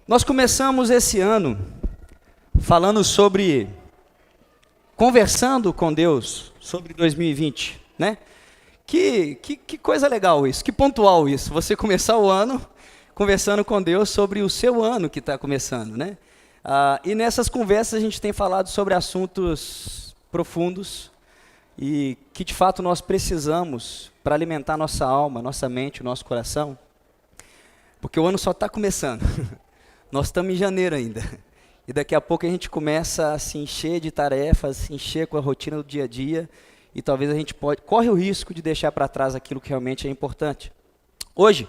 Nós começamos esse ano falando sobre, conversando com Deus sobre 2020, né? Que coisa legal isso, que pontual isso, você começar o ano conversando com Deus sobre o seu ano que está começando, né? E nessas conversas a gente tem falado sobre assuntos profundos e que de fato nós precisamos para alimentar nossa alma, nossa mente, o nosso coração, porque o ano só está começando. Nós estamos em janeiro ainda. E daqui a pouco a gente começa a se encher de tarefas, se encher com a rotina do dia a dia, e talvez a gente corre o risco de deixar para trás aquilo que realmente é importante. Hoje,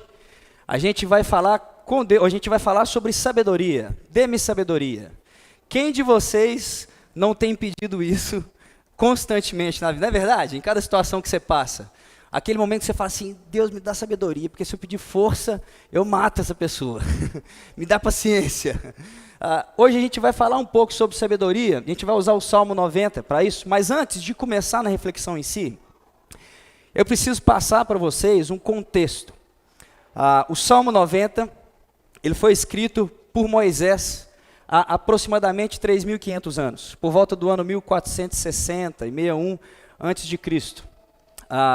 a gente vai falar com Deus, a gente vai falar sobre sabedoria. Dê-me sabedoria. Quem de vocês não tem pedido isso constantemente na vida? Não é verdade? Em cada situação que você passa. Aquele momento que você fala assim, Deus me dá sabedoria, porque se eu pedir força, eu mato essa pessoa. Me dá paciência. Hoje a gente vai falar um pouco sobre sabedoria, a gente vai usar o Salmo 90 para isso, mas antes de começar na reflexão em si, eu preciso passar para vocês um contexto. O Salmo 90, ele foi escrito por Moisés há aproximadamente 3.500 anos, por volta do ano 1460 e 61 antes de Cristo.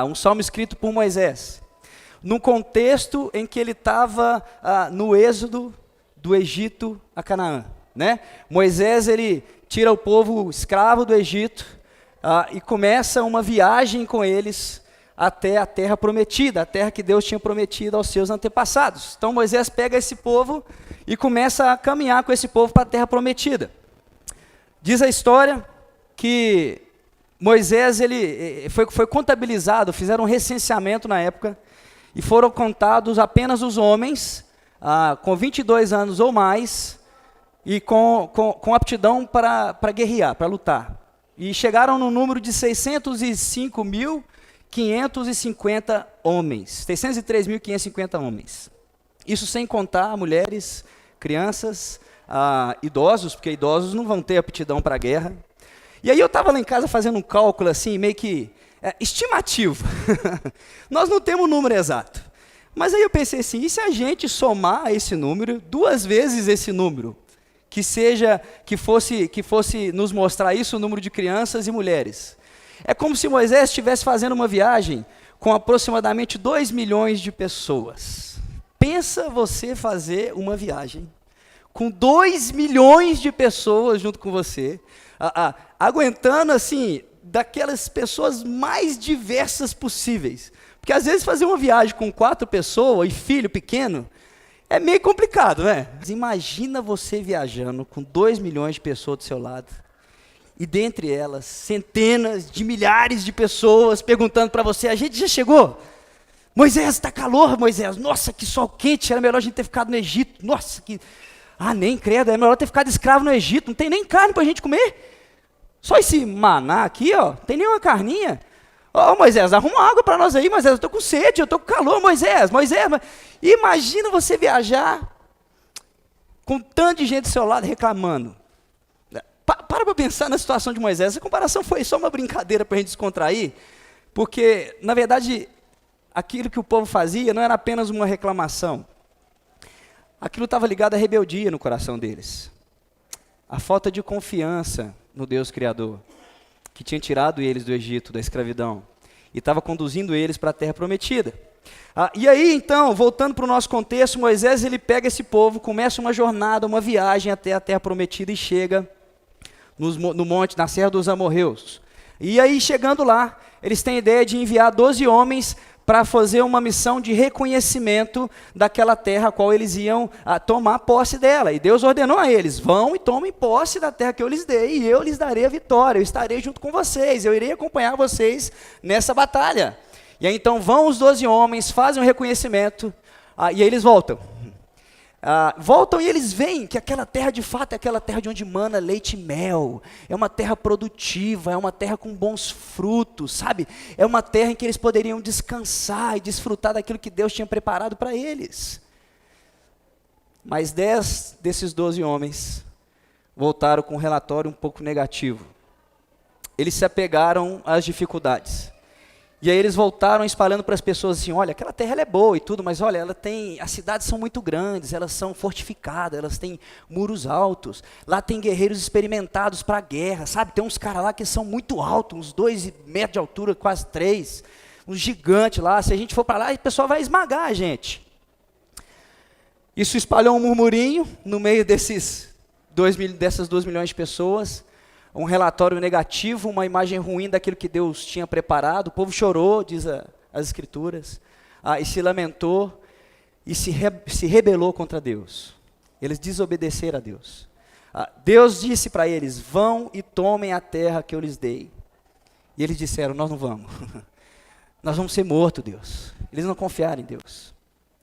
Um salmo escrito por Moisés, num contexto em que ele estava no êxodo do Egito a Canaã, né? Moisés, ele tira o povo escravo do Egito e começa uma viagem com eles até a terra prometida, a terra que Deus tinha prometido aos seus antepassados. Então Moisés pega esse povo e começa a caminhar com esse povo para a terra prometida. Diz a história que Moisés, ele foi contabilizado, fizeram um recenseamento na época, e foram contados apenas os homens com 22 anos ou mais, e com aptidão para guerrear, para lutar. E chegaram no número de 605.550 homens, 603.550 homens. Isso sem contar mulheres, crianças, idosos, porque idosos não vão ter aptidão para a guerra. E aí eu estava lá em casa fazendo um cálculo assim, meio que estimativo. Nós não temos o número exato. Mas aí eu pensei assim, e se a gente somar esse número, 2 vezes esse número, que fosse nos mostrar isso, o número de crianças e mulheres. É como se Moisés estivesse fazendo uma viagem com aproximadamente 2 milhões de pessoas. Pensa você fazer uma viagem com 2 milhões de pessoas junto com você, aguentando assim, daquelas pessoas mais diversas possíveis. Porque às vezes fazer uma viagem com 4 pessoas e filho pequeno é meio complicado, né? Mas imagina você viajando com 2 milhões de pessoas do seu lado, e dentre elas, centenas de milhares de pessoas perguntando para você, a gente já chegou? Moisés, está calor, Moisés. Nossa, que sol quente, era melhor a gente ter ficado no Egito. Nossa, que... nem credo, é melhor ter ficado escravo no Egito, não tem nem carne para a gente comer. Só esse maná aqui, ó, tem nem uma carninha. Moisés, arruma água para nós aí, Moisés, eu estou com sede, eu estou com calor, Moisés. Imagina você viajar com tanto de gente do seu lado reclamando. Para pensar na situação de Moisés, essa comparação foi só uma brincadeira para a gente descontrair, porque, na verdade, aquilo que o povo fazia não era apenas uma reclamação. Aquilo estava ligado à rebeldia no coração deles. A falta de confiança no Deus Criador, que tinha tirado eles do Egito, da escravidão, e estava conduzindo eles para a terra prometida. E aí, então, voltando para o nosso contexto, Moisés, ele pega esse povo, começa uma jornada, uma viagem até a terra prometida e chega no monte, na Serra dos Amorreus. E aí, chegando lá, eles têm a ideia de enviar 12 homens para fazer uma missão de reconhecimento daquela terra a qual eles iam tomar posse dela. E Deus ordenou a eles, vão e tomem posse da terra que eu lhes dei, e eu lhes darei a vitória, eu estarei junto com vocês, eu irei acompanhar vocês nessa batalha. E aí então vão os 12 homens, fazem um reconhecimento, e aí eles voltam. Voltam e eles veem que aquela terra de fato é aquela terra de onde mana leite e mel, é uma terra produtiva, é uma terra com bons frutos, sabe? É uma terra em que eles poderiam descansar e desfrutar daquilo que Deus tinha preparado para eles. Mas 10 desses 12 homens voltaram com um relatório um pouco negativo. Eles se apegaram às dificuldades. E aí eles voltaram espalhando para as pessoas assim, olha, aquela terra ela é boa e tudo, mas olha, as cidades são muito grandes, elas são fortificadas, elas têm muros altos, lá tem guerreiros experimentados para a guerra, sabe? Tem uns caras lá que são muito altos, uns 2 metros de altura, quase 3, uns gigantes lá, se a gente for para lá, o pessoal vai esmagar a gente. Isso espalhou um murmurinho no meio dessas 2 milhões de pessoas, um relatório negativo, uma imagem ruim daquilo que Deus tinha preparado. O povo chorou, diz as Escrituras, e se lamentou, e se rebelou contra Deus. Eles desobedeceram a Deus. Deus disse para eles, vão e tomem a terra que eu lhes dei. E eles disseram, nós não vamos. Nós vamos ser mortos, Deus. Eles não confiaram em Deus.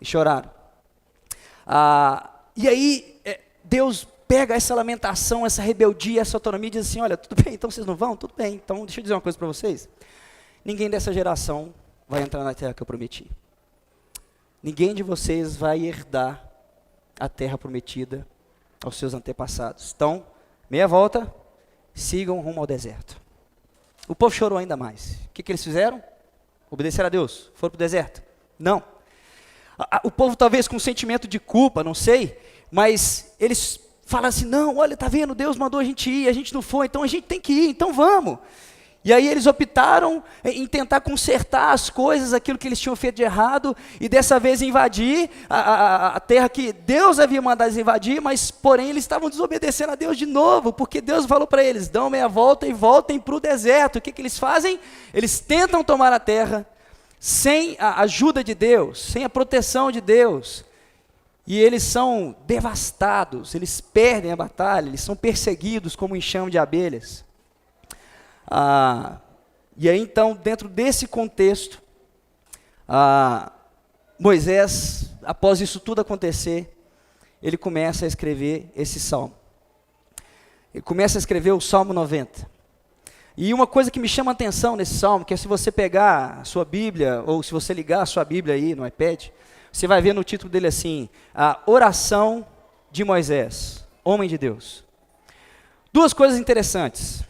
E choraram. E aí, Deus pega essa lamentação, essa rebeldia, essa autonomia e diz assim, olha, tudo bem, então vocês não vão? Tudo bem, então deixa eu dizer uma coisa para vocês. Ninguém dessa geração vai entrar na terra que eu prometi. Ninguém de vocês vai herdar a terra prometida aos seus antepassados. Então, meia volta, sigam rumo ao deserto. O povo chorou ainda mais. O que eles fizeram? Obedeceram a Deus? Foram para o deserto? Não. O povo talvez com um sentimento de culpa, não sei, mas eles falam assim, não, olha, tá vendo, Deus mandou a gente ir, a gente não foi, então a gente tem que ir, então vamos. E aí eles optaram em tentar consertar as coisas, aquilo que eles tinham feito de errado, e dessa vez invadir a terra que Deus havia mandado eles invadir, mas porém eles estavam desobedecendo a Deus de novo, porque Deus falou para eles, dão meia volta e voltem para o deserto. O que eles fazem? Eles tentam tomar a terra, sem a ajuda de Deus, sem a proteção de Deus, e eles são devastados, eles perdem a batalha, eles são perseguidos como um enxame de abelhas. E aí então, dentro desse contexto, Moisés, após isso tudo acontecer, ele começa a escrever esse salmo. Ele começa a escrever o Salmo 90. E uma coisa que me chama a atenção nesse salmo, que é se você pegar a sua Bíblia, ou se você ligar a sua Bíblia aí no iPad, você vai ver no título dele assim, a oração de Moisés, homem de Deus. Duas coisas interessantes.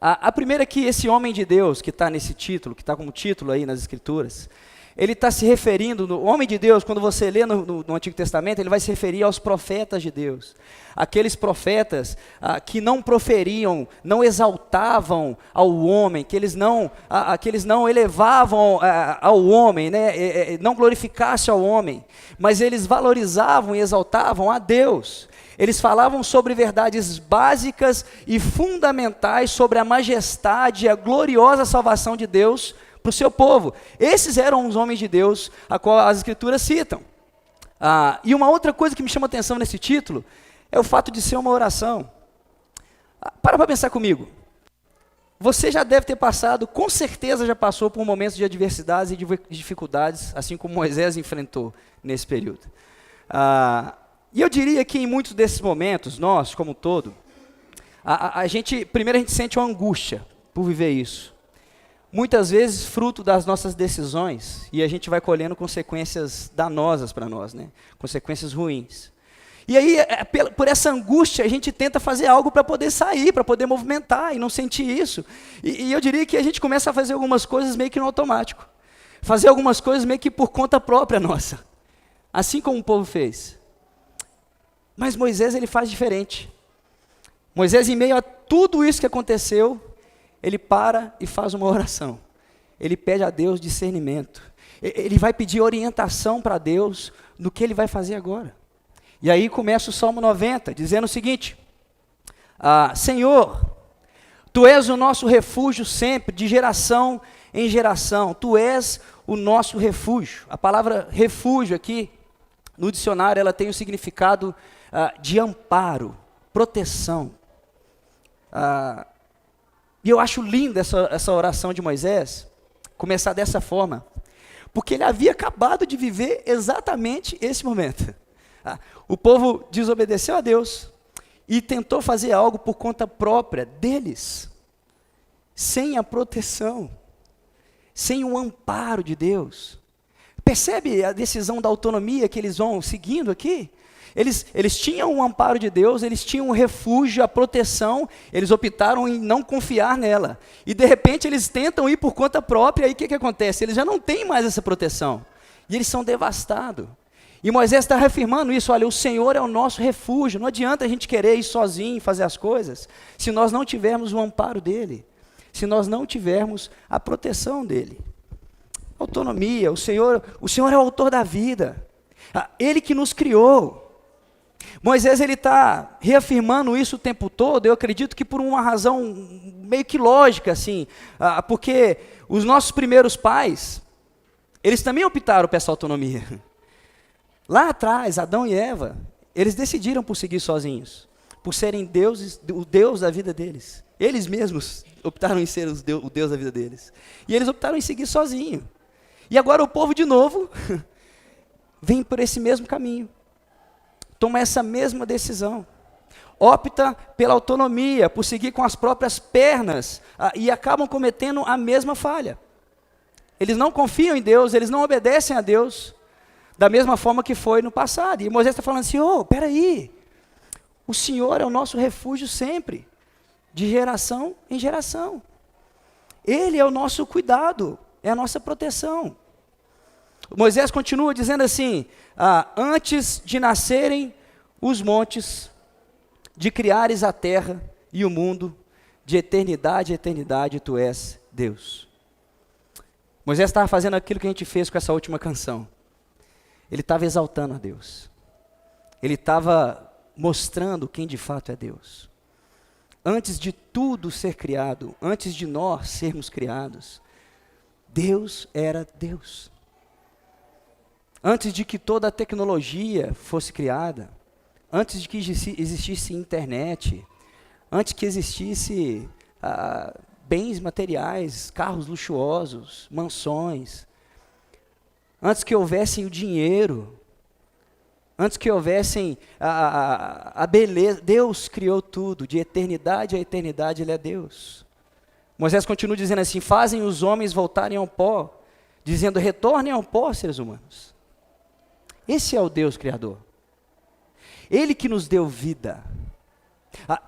A primeira é que esse homem de Deus, que está nesse título, que está como título aí nas Escrituras, ele está se referindo, no homem de Deus, quando você lê no Antigo Testamento, ele vai se referir aos profetas de Deus. Aqueles profetas que não proferiam, não exaltavam ao homem, que eles não elevavam ao homem, né, não glorificassem ao homem, mas eles valorizavam e exaltavam a Deus. Eles falavam sobre verdades básicas e fundamentais sobre a majestade e a gloriosa salvação de Deus para o seu povo. Esses eram os homens de Deus a qual as Escrituras citam. E uma outra coisa que me chama a atenção nesse título é o fato de ser uma oração. Para pensar comigo. Você já deve ter passado, com certeza já passou por momentos de adversidades e de dificuldades, assim como Moisés enfrentou nesse período. E eu diria que em muitos desses momentos, nós, como um todo, primeiro a gente sente uma angústia por viver isso. Muitas vezes fruto das nossas decisões, e a gente vai colhendo consequências danosas para nós, né? Consequências ruins. E aí, por essa angústia, a gente tenta fazer algo para poder sair, para poder movimentar e não sentir isso. E eu diria que a gente começa a fazer algumas coisas meio que no automático. Fazer algumas coisas meio que por conta própria nossa. Assim como o povo fez. Mas Moisés, ele faz diferente. Moisés, em meio a tudo isso que aconteceu, ele para e faz uma oração. Ele pede a Deus discernimento. Ele vai pedir orientação para Deus no que ele vai fazer agora. E aí começa o Salmo 90, dizendo o seguinte, Senhor, Tu és o nosso refúgio sempre, de geração em geração. Tu és o nosso refúgio. A palavra refúgio aqui, no dicionário, ela tem o significado de amparo, proteção. E eu acho linda essa oração de Moisés, começar dessa forma, porque ele havia acabado de viver exatamente esse momento. O povo desobedeceu a Deus e tentou fazer algo por conta própria deles, sem a proteção, sem o amparo de Deus. Percebe a decisão da autonomia que eles vão seguindo aqui? Eles tinham o amparo de Deus, eles tinham o refúgio, a proteção, eles optaram em não confiar nela. E de repente eles tentam ir por conta própria, e aí o que acontece? Eles já não têm mais essa proteção. E eles são devastados. E Moisés está reafirmando isso, olha, o Senhor é o nosso refúgio, não adianta a gente querer ir sozinho e fazer as coisas, se nós não tivermos o amparo dEle, se nós não tivermos a proteção dEle. Autonomia, o Senhor é o autor da vida, Ele que nos criou. Moisés ele está reafirmando isso o tempo todo, eu acredito que por uma razão meio que lógica, assim, porque os nossos primeiros pais, eles também optaram por essa autonomia. Lá atrás, Adão e Eva, eles decidiram por seguir sozinhos, por serem deuses, o Deus da vida deles. Eles mesmos optaram em ser o Deus da vida deles. E eles optaram em seguir sozinho. E agora o povo de novo vem por esse mesmo caminho. Toma essa mesma decisão. Opta pela autonomia, por seguir com as próprias pernas, e acabam cometendo a mesma falha. Eles não confiam em Deus, eles não obedecem a Deus, da mesma forma que foi no passado. E Moisés está falando assim, peraí, o Senhor é o nosso refúgio sempre, de geração em geração. Ele é o nosso cuidado, é a nossa proteção. Moisés continua dizendo assim, antes de nascerem os montes, de criares a terra e o mundo, de eternidade a eternidade, tu és Deus. Moisés estava fazendo aquilo que a gente fez com essa última canção. Ele estava exaltando a Deus. Ele estava mostrando quem de fato é Deus. Antes de tudo ser criado, antes de nós sermos criados, Deus era Deus. Antes de que toda a tecnologia fosse criada, antes de que existisse internet, antes que existisse bens materiais, carros luxuosos, mansões, antes que houvessem o dinheiro, antes que houvessem a beleza, Deus criou tudo, de eternidade a eternidade Ele é Deus. Moisés continua dizendo assim, fazem os homens voltarem ao pó, dizendo, retornem ao pó, seres humanos. Esse é o Deus Criador. Ele que nos deu vida.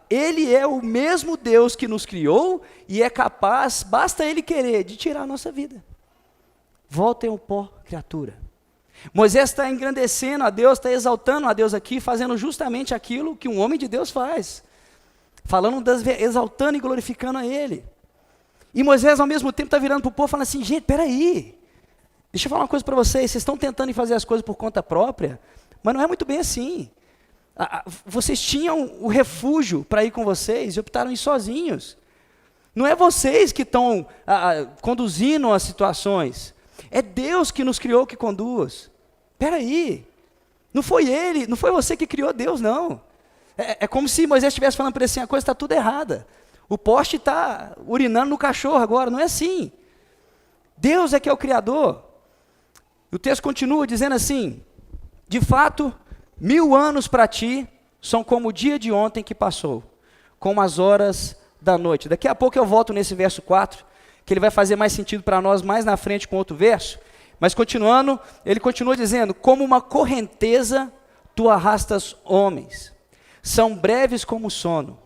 Ele é o mesmo Deus que nos criou e é capaz, basta Ele querer, de tirar a nossa vida. Voltem ao pó, criatura. Moisés está engrandecendo a Deus, está exaltando a Deus aqui, fazendo justamente aquilo que um homem de Deus faz. Exaltando e glorificando a Ele. E Moisés ao mesmo tempo está virando para o povo falando assim, gente, peraí, deixa eu falar uma coisa para vocês estão tentando fazer as coisas por conta própria, mas não é muito bem assim. Vocês tinham o refúgio para ir com vocês e optaram em ir sozinhos. Não é vocês que estão conduzindo as situações. É Deus que nos criou que conduz. Espera aí, não foi Ele, não foi você que criou Deus, não. É como se Moisés estivesse falando para ele assim, a coisa está tudo errada. O poste está urinando no cachorro agora, não é assim. Deus é que é o Criador. O texto continua dizendo assim, de fato, 1000 anos para ti são como o dia de ontem que passou, como as horas da noite. Daqui a pouco eu volto nesse verso 4, que ele vai fazer mais sentido para nós mais na frente com outro verso, mas continuando, ele continua dizendo, como uma correnteza tu arrastas homens, são breves como o sono,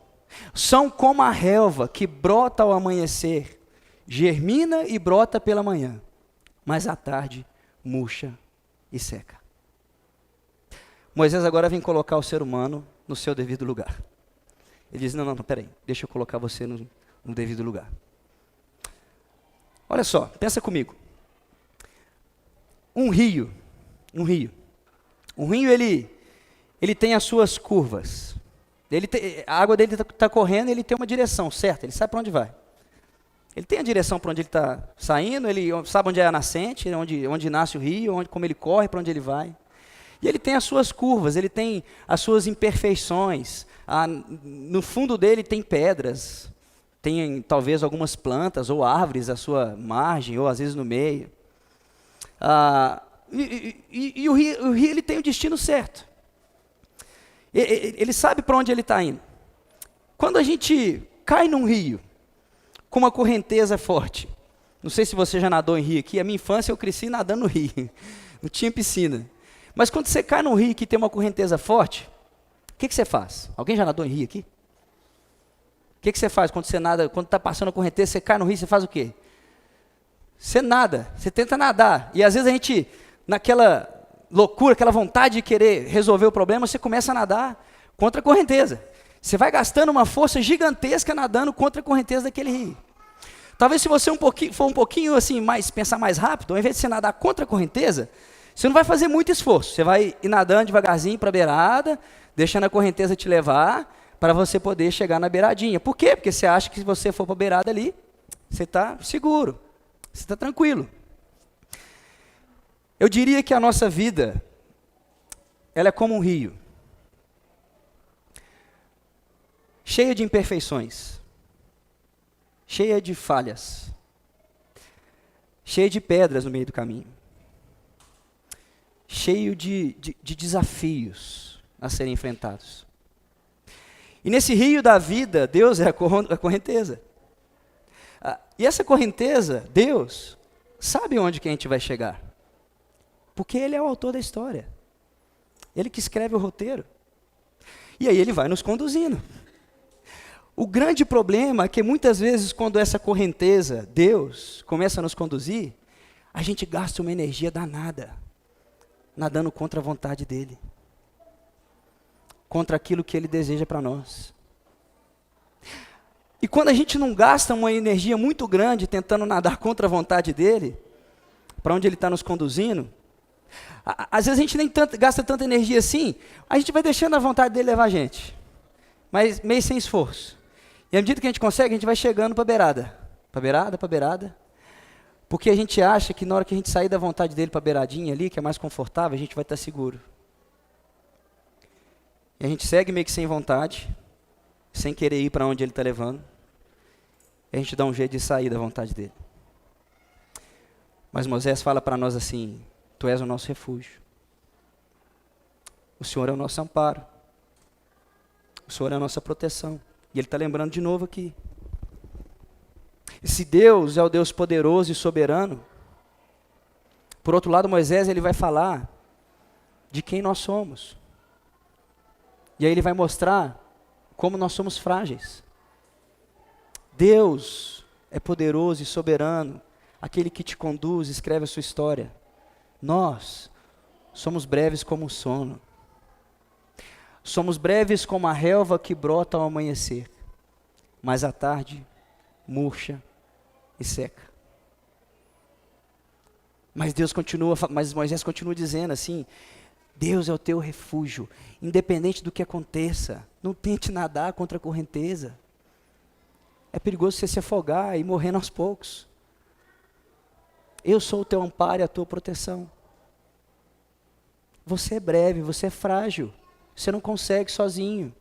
são como a relva que brota ao amanhecer, germina e brota pela manhã, mas à tarde murcha e seca. Moisés agora vem colocar o ser humano no seu devido lugar. Ele diz, não, peraí, deixa eu colocar você no devido lugar. Olha só, pensa comigo. Um rio, ele tem as suas curvas. A água dele está correndo, ele tem uma direção certa, ele sabe para onde vai. Ele tem a direção para onde ele está saindo, ele sabe onde é a nascente, onde nasce o rio, como ele corre, para onde ele vai. E ele tem as suas curvas, ele tem as suas imperfeições. No fundo dele tem pedras, tem talvez algumas plantas ou árvores à sua margem, ou às vezes no meio. E o rio ele tem o destino certo. Ele sabe para onde ele está indo. Quando a gente cai num rio, com uma correnteza forte, não sei se você já nadou em rio aqui, a minha infância eu cresci nadando no rio, não tinha piscina. Mas quando você cai num rio que tem uma correnteza forte, o que você faz? Alguém já nadou em rio aqui? O que você faz quando você nada, quando está passando a correnteza, você cai no rio, você faz o quê? Você nada, você tenta nadar. E às vezes a gente, naquela loucura, aquela vontade de querer resolver o problema, você começa a nadar contra a correnteza. Você vai gastando uma força gigantesca nadando contra a correnteza daquele rio. Talvez se você for um pouquinho assim, pensar mais rápido, ao invés de você nadar contra a correnteza, você não vai fazer muito esforço. Você vai ir nadando devagarzinho para a beirada, deixando a correnteza te levar, para você poder chegar na beiradinha. Por quê? Porque você acha que se você for para a beirada ali, você está seguro, você está tranquilo. Eu diria que a nossa vida, ela é como um rio, cheia de imperfeições, cheia de falhas, cheia de pedras no meio do caminho, cheio de desafios a serem enfrentados. E nesse rio da vida, Deus é a correnteza. E essa correnteza, Deus, sabe onde que a gente vai chegar. Porque Ele é o autor da história. Ele que escreve o roteiro. E aí Ele vai nos conduzindo. O grande problema é que muitas vezes quando essa correnteza, Deus, começa a nos conduzir, a gente gasta uma energia danada, nadando contra a vontade dEle. Contra aquilo que Ele deseja para nós. E quando a gente não gasta uma energia muito grande tentando nadar contra a vontade dEle, para onde Ele está nos conduzindo, às vezes a gente nem gasta tanta energia assim, a gente vai deixando a vontade dEle levar a gente, mas meio sem esforço. E à medida que a gente consegue, a gente vai chegando para a beirada. Para a beirada, para a beirada. Porque a gente acha que na hora que a gente sair da vontade dEle para a beiradinha ali, que é mais confortável, a gente vai estar seguro. E a gente segue meio que sem vontade, sem querer ir para onde Ele está levando. E a gente dá um jeito de sair da vontade dEle. Mas Moisés fala para nós assim: Tu és o nosso refúgio. O Senhor é o nosso amparo. O Senhor é a nossa proteção. E Ele está lembrando de novo aqui. E se Deus é o Deus poderoso e soberano, por outro lado, Moisés ele vai falar de quem nós somos. E aí ele vai mostrar como nós somos frágeis. Deus é poderoso e soberano, aquele que te conduz, escreve a sua história. Nós somos breves como o sono. Somos breves como a relva que brota ao amanhecer, mas à tarde murcha e seca. Mas Moisés continua dizendo assim: Deus é o teu refúgio, independente do que aconteça. Não tente nadar contra a correnteza. É perigoso você se afogar e morrendo aos poucos. Eu sou o teu amparo e a tua proteção. Você é breve, você é frágil. Você não consegue sozinho.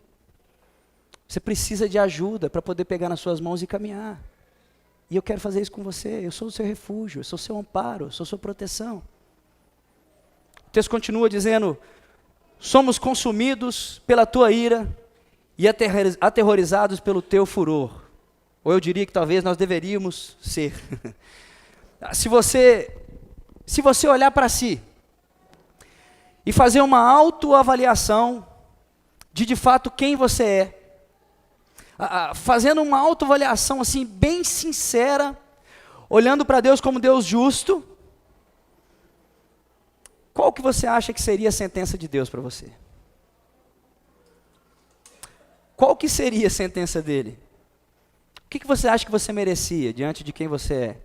Você precisa de ajuda para poder pegar nas suas mãos e caminhar. E eu quero fazer isso com você. Eu sou o seu refúgio, eu sou o seu amparo, eu sou a sua proteção. O texto continua dizendo: somos consumidos pela tua ira e aterrorizados pelo teu furor. Ou eu diria que talvez nós deveríamos ser. Se você olhar para si e fazer uma autoavaliação de fato quem você é, fazendo uma autoavaliação assim bem sincera, olhando para Deus como Deus justo, qual que você acha que seria a sentença de Deus para você? Qual que seria a sentença dele? O que você acha que você merecia diante de quem você é?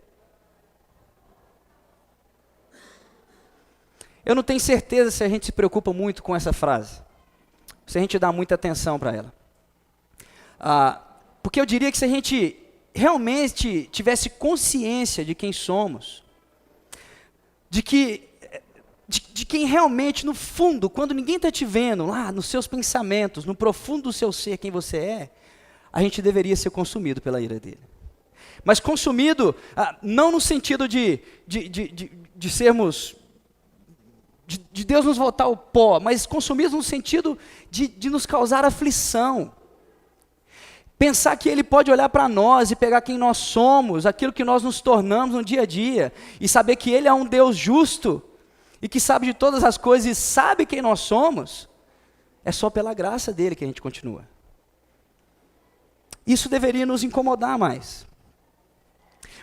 Eu não tenho certeza se a gente se preocupa muito com essa frase, se a gente dá muita atenção para ela. Porque eu diria que se a gente realmente tivesse consciência de quem somos, de quem realmente, no fundo, quando ninguém está te vendo, lá nos seus pensamentos, no profundo do seu ser, quem você é, a gente deveria ser consumido pela ira dele. Mas consumido, não no sentido de sermos... De Deus nos voltar ao pó, mas consumidos no sentido de nos causar aflição. Pensar que Ele pode olhar para nós e pegar quem nós somos, aquilo que nós nos tornamos no dia a dia, e saber que Ele é um Deus justo, e que sabe de todas as coisas e sabe quem nós somos, é só pela graça dele que a gente continua. Isso deveria nos incomodar mais.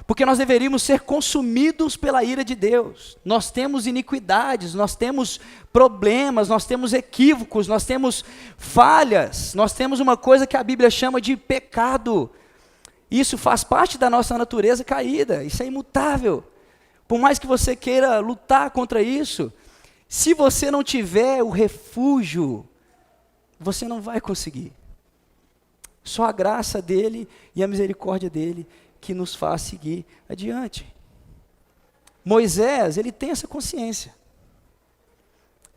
Porque nós deveríamos ser consumidos pela ira de Deus. Nós temos iniquidades, nós temos problemas, nós temos equívocos, nós temos falhas, nós temos uma coisa que a Bíblia chama de pecado. Isso faz parte da nossa natureza caída, isso é imutável. Por mais que você queira lutar contra isso, se você não tiver o refúgio, você não vai conseguir. Só a graça dele e a misericórdia dele que nos faz seguir adiante. Moisés, ele tem essa consciência.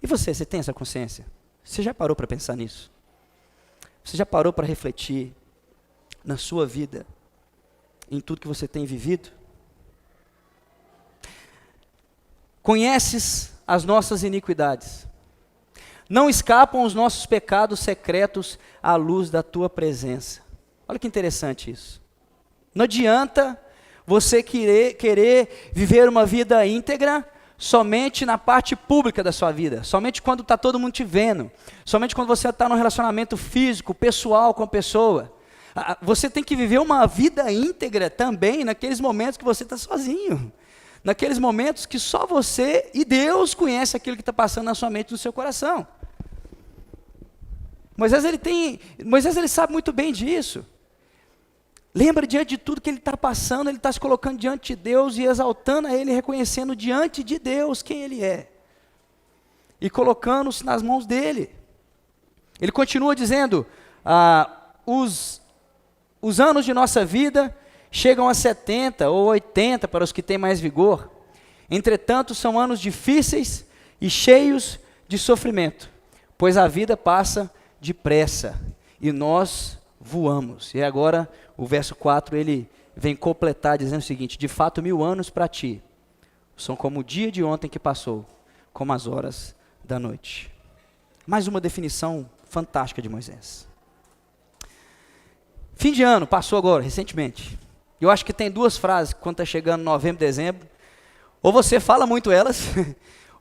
E você tem essa consciência? Você já parou para pensar nisso? Você já parou para refletir na sua vida, em tudo que você tem vivido? Conheces as nossas iniquidades. Não escapam os nossos pecados secretos à luz da tua presença. Olha que interessante isso. Não adianta você querer viver uma vida íntegra somente na parte pública da sua vida, somente quando está todo mundo te vendo, somente quando você está num relacionamento físico, pessoal com a pessoa. Você tem que viver uma vida íntegra também naqueles momentos que você está sozinho, naqueles momentos que só você e Deus conhecem aquilo que está passando na sua mente e no seu coração. Moisés ele sabe muito bem disso. Lembra, diante de tudo que ele está passando, ele está se colocando diante de Deus e exaltando a ele, reconhecendo diante de Deus quem ele é. E colocando-se nas mãos dele. Ele continua dizendo, os anos de nossa vida chegam a 70 ou 80 para os que têm mais vigor. Entretanto, são anos difíceis e cheios de sofrimento, pois a vida passa depressa e nós voamos. E agora o verso 4 ele vem completar dizendo o seguinte: de fato 1000 anos para ti são como o dia de ontem que passou, como as horas da noite. Mais uma definição fantástica de Moisés. Fim de ano, passou agora, recentemente. Eu acho que tem 2 frases, quando está chegando novembro, dezembro, ou você fala muito elas,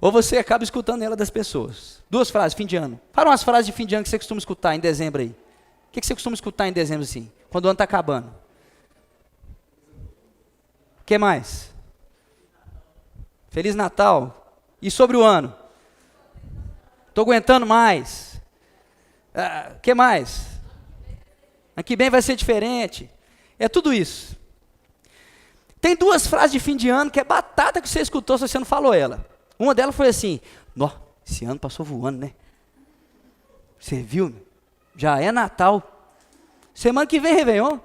ou você acaba escutando elas das pessoas. 2 frases, fim de ano. Fala umas frases de fim de ano que você costuma escutar em dezembro aí. O que você costuma escutar em dezembro assim, quando o ano está acabando? O que mais? Feliz Natal. E sobre o ano? Estou aguentando mais. O que mais? Ano que vem vai ser diferente. É tudo isso. Tem 2 frases de fim de ano que é batata que você escutou se você não falou ela. Uma delas foi assim: nó, esse ano passou voando, né? Você viu? Já é Natal. Semana que vem, Réveillon.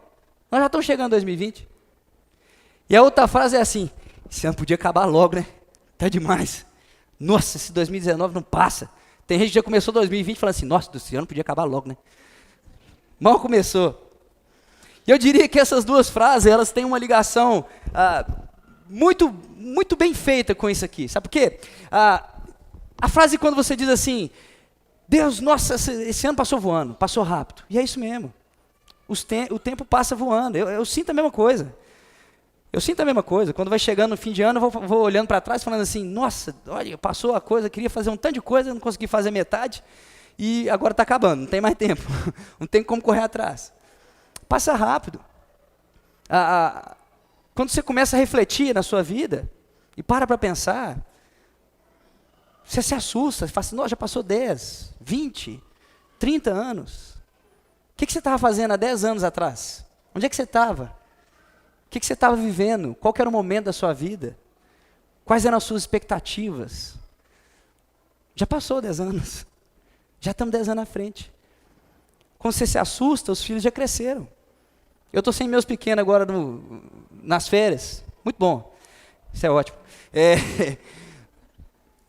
Nós já estamos chegando em 2020. E a outra frase é assim: esse ano podia acabar logo, né? Tá demais. Nossa, esse 2019 não passa. Tem gente que já começou 2020 falando assim: nossa, esse ano podia acabar logo, né? Mal começou. E eu diria que essas 2 frases, elas têm uma ligação muito bem feita com isso aqui. Sabe por quê? A frase quando você diz assim: Deus, nossa, esse ano passou voando, passou rápido. E é isso mesmo. O tempo passa voando. Eu sinto a mesma coisa. Eu sinto a mesma coisa. Quando vai chegando no fim de ano, eu vou olhando para trás falando assim: nossa, olha, passou a coisa, queria fazer um tanto de coisa, não consegui fazer metade. E agora está acabando, não tem mais tempo. Não tem como correr atrás. Passa rápido. Quando você começa a refletir na sua vida e para pensar, você se assusta, você fala assim: nossa, já passou 10, 20, 30 anos. O que você estava fazendo há 10 anos atrás? Onde é que você estava? O que você estava vivendo? Qual que era o momento da sua vida? Quais eram as suas expectativas? Já passou 10 anos. Já estamos 10 anos à frente. Quando você se assusta, os filhos já cresceram. Eu estou sem meus pequenos agora nas férias. Muito bom. Isso é ótimo.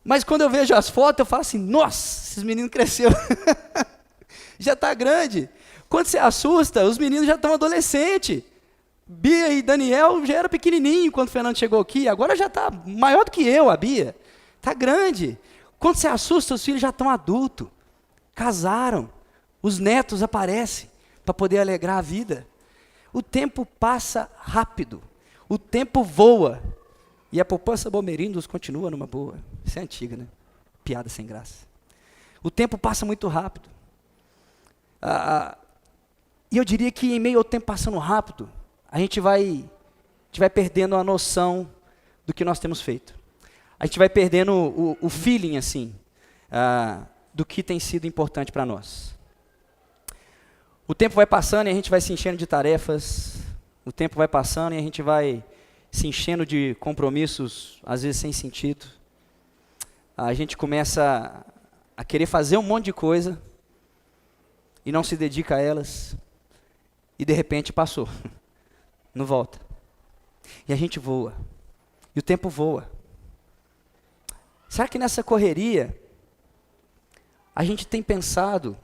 Mas quando eu vejo as fotos, eu falo assim: nossa, esses meninos cresceram. Já está grande. Quando você assusta, os meninos já estão adolescentes. Bia e Daniel já eram pequenininhos quando o Fernando chegou aqui. Agora já está maior do que eu, a Bia. Está grande. Quando você assusta, os filhos já estão adultos. Casaram. Os netos aparecem para poder alegrar a vida. O tempo passa rápido. O tempo voa. E a poupança Bomerindos continua numa boa. Isso é antiga, né? Piada sem graça. O tempo passa muito rápido. E eu diria que em meio ao tempo passando rápido, a gente vai perdendo a noção do que nós temos feito. A gente vai perdendo o feeling, assim, do que tem sido importante para nós. O tempo vai passando e a gente vai se enchendo de tarefas. O tempo vai passando e a gente vai se enchendo de compromissos, às vezes sem sentido. A gente começa a querer fazer um monte de coisa e não se dedica a elas. E de repente passou. Não volta. E a gente voa. E o tempo voa. Será que nessa correria a gente tem pensado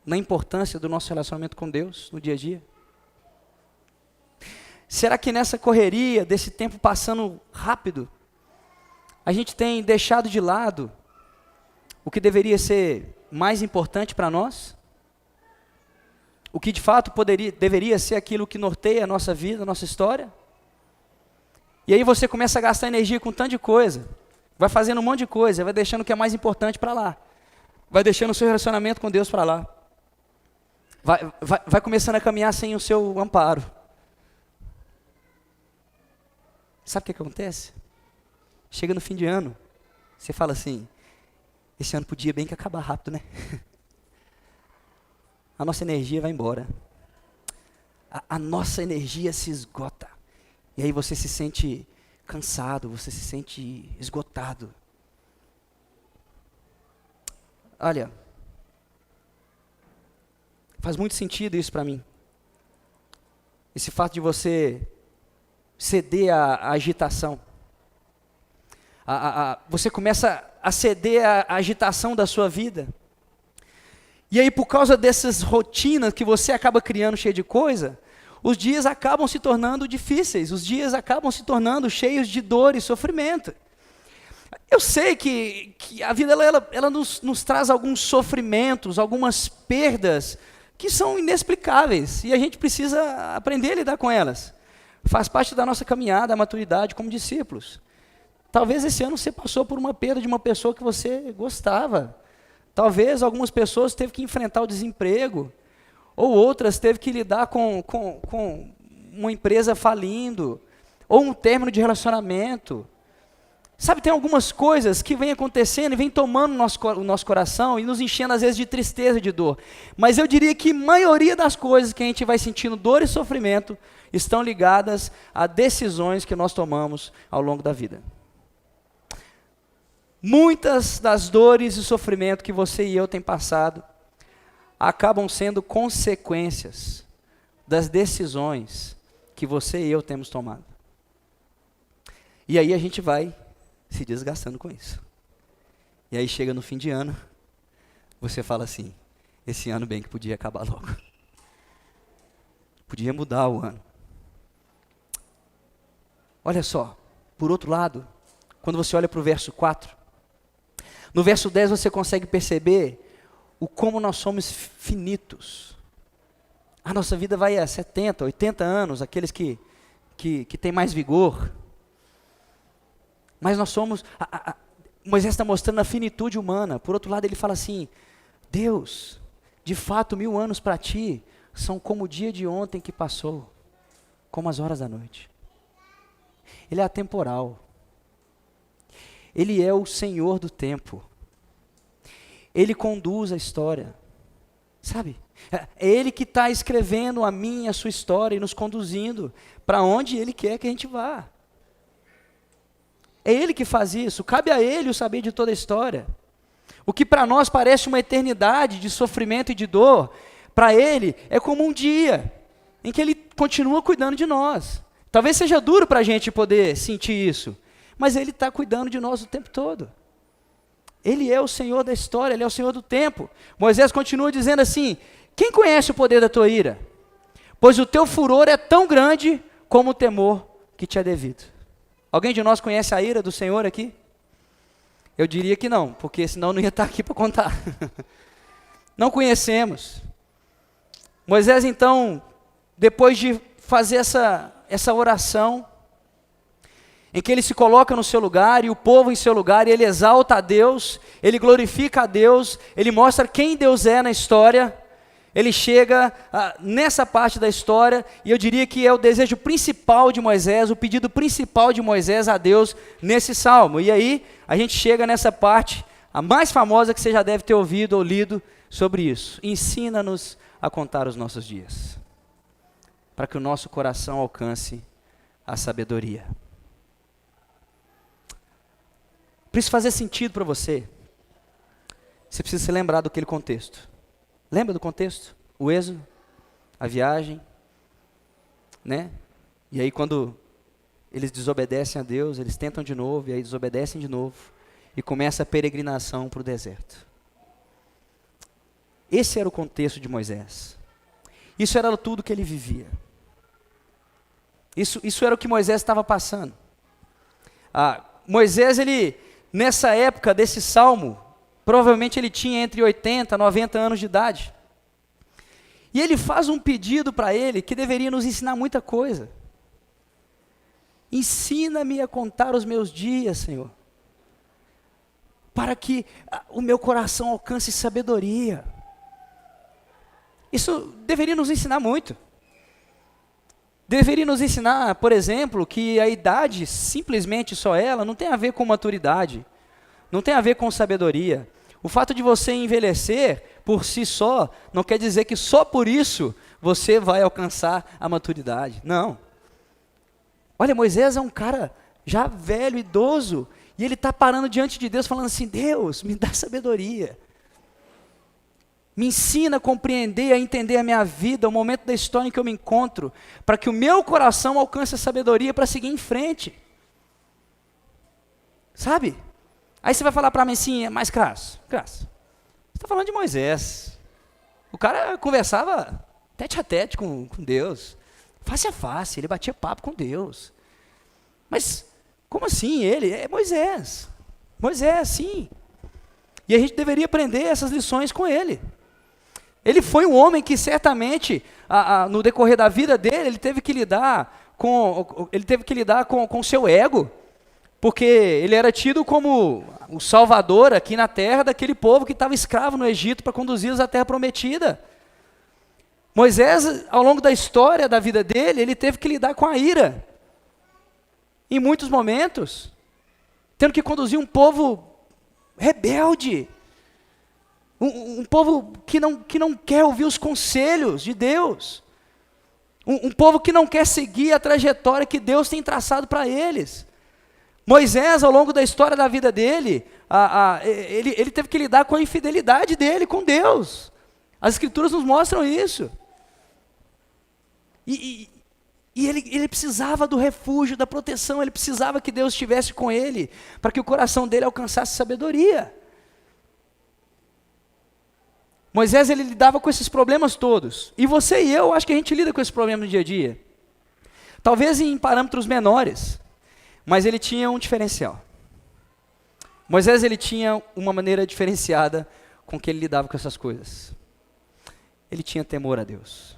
na importância do nosso relacionamento com Deus no dia a dia? Será que nessa correria, desse tempo passando rápido, a gente tem deixado de lado o que deveria ser mais importante para nós? O que de fato deveria ser aquilo que norteia a nossa vida, a nossa história? E aí você começa a gastar energia com tanto de coisa, vai fazendo um monte de coisa, vai deixando o que é mais importante para lá, vai deixando o seu relacionamento com Deus para lá, vai começando a caminhar sem o seu amparo. Sabe o que acontece? Chega no fim de ano, você fala assim, esse ano podia bem que acabar rápido, né? A nossa energia vai embora. A nossa energia se esgota. E aí você se sente cansado, você se sente esgotado. Olha, faz muito sentido isso para mim. Esse fato de você ceder à agitação. Você começa a ceder à agitação da sua vida. E aí, por causa dessas rotinas que você acaba criando cheio de coisa, os dias acabam se tornando difíceis, os dias acabam se tornando cheios de dor e sofrimento. Eu sei que a vida ela nos traz alguns sofrimentos, algumas perdas que são inexplicáveis, e a gente precisa aprender a lidar com elas. Faz parte da nossa caminhada, a maturidade como discípulos. Talvez esse ano você passou por uma perda de uma pessoa que você gostava. Talvez algumas pessoas teve que enfrentar o desemprego, ou outras teve que lidar com uma empresa falindo, ou um término de relacionamento. Sabe, tem algumas coisas que vêm acontecendo e vêm tomando o nosso coração e nos enchendo às vezes de tristeza e de dor. Mas eu diria que a maioria das coisas que a gente vai sentindo dor e sofrimento estão ligadas a decisões que nós tomamos ao longo da vida. Muitas das dores e sofrimento que você e eu tem passado acabam sendo consequências das decisões que você e eu temos tomado. E aí a gente vai se desgastando com isso. E aí chega no fim de ano, você fala assim, esse ano bem que podia acabar logo. Podia mudar o ano. Olha só, por outro lado, quando você olha para o verso 4, no verso 10 você consegue perceber o como nós somos finitos. A nossa vida vai a 70, 80 anos, aqueles que têm mais vigor. Mas nós somos, Moisés está mostrando a finitude humana. Por outro lado ele fala assim, Deus, de fato 1000 anos para ti são como o dia de ontem que passou, como as horas da noite. Ele é atemporal. Ele é o Senhor do tempo. Ele conduz a história. Sabe? É Ele que está escrevendo a minha, a sua história e nos conduzindo para onde Ele quer que a gente vá. É Ele que faz isso. Cabe a Ele o saber de toda a história. O que para nós parece uma eternidade de sofrimento e de dor, para Ele é como um dia em que Ele continua cuidando de nós. Talvez seja duro para a gente poder sentir isso, mas Ele está cuidando de nós o tempo todo. Ele é o Senhor da história, Ele é o Senhor do tempo. Moisés continua dizendo assim, quem conhece o poder da tua ira? Pois o teu furor é tão grande como o temor que te é devido. Alguém de nós conhece a ira do Senhor aqui? Eu diria que não, porque senão não ia estar aqui para contar. Não conhecemos. Moisés então, depois de fazer essa oração, em que ele se coloca no seu lugar e o povo em seu lugar, e ele exalta a Deus, ele glorifica a Deus, ele mostra quem Deus é na história. Ele chega nessa parte da história, e eu diria que é o desejo principal de Moisés, o pedido principal de Moisés a Deus nesse salmo. E aí, a gente chega nessa parte, a mais famosa que você já deve ter ouvido ou lido sobre isso. Ensina-nos a contar os nossos dias, para que o nosso coração alcance a sabedoria. Para isso fazer sentido para você, você precisa se lembrar daquele contexto. Lembra do contexto? O êxodo, a viagem, né? E aí quando eles desobedecem a Deus, eles tentam de novo, e aí desobedecem de novo, e começa a peregrinação para o deserto. Esse era o contexto de Moisés. Isso era tudo que ele vivia. Isso era o que Moisés estava passando. Moisés, nessa época desse salmo, provavelmente ele tinha entre 80 e 90 anos de idade. E ele faz um pedido para ele que deveria nos ensinar muita coisa. Ensina-me a contar os meus dias, Senhor, para que o meu coração alcance sabedoria. Isso deveria nos ensinar muito. Deveria nos ensinar, por exemplo, que a idade, simplesmente só ela, não tem a ver com maturidade, não tem a ver com sabedoria. O fato de você envelhecer por si só, não quer dizer que só por isso você vai alcançar a maturidade. Não. Olha, Moisés é um cara já velho, idoso, e ele está parando diante de Deus falando assim: Deus, me dá sabedoria. Me ensina a compreender, a entender a minha vida, o momento da história em que eu me encontro, para que o meu coração alcance a sabedoria para seguir em frente. Sabe? Aí você vai falar para mim assim, mas Crasso, você está falando de Moisés. O cara conversava tete a tete com Deus, face a face, ele batia papo com Deus. Mas como assim ele? É Moisés. Moisés, sim. E a gente deveria aprender essas lições com ele. Ele foi um homem que certamente, no decorrer da vida dele, ele teve que lidar com o seu ego, porque ele era tido como o salvador aqui na terra daquele povo que estava escravo no Egito para conduzi-los à terra prometida. Moisés, ao longo da história da vida dele, ele teve que lidar com a ira, em muitos momentos, tendo que conduzir um povo rebelde, um povo que não quer ouvir os conselhos de Deus, um povo que não quer seguir a trajetória que Deus tem traçado para eles. Moisés, ao longo da história da vida dele, ele teve que lidar com a infidelidade dele com Deus. As Escrituras nos mostram isso. E ele precisava do refúgio, da proteção, ele precisava que Deus estivesse com ele, para que o coração dele alcançasse sabedoria. Moisés, ele lidava com esses problemas todos. E você e eu, acho que a gente lida com esses problemas no dia a dia. Talvez em parâmetros menores, mas ele tinha um diferencial. Moisés, ele tinha uma maneira diferenciada com que ele lidava com essas coisas. Ele tinha temor a Deus.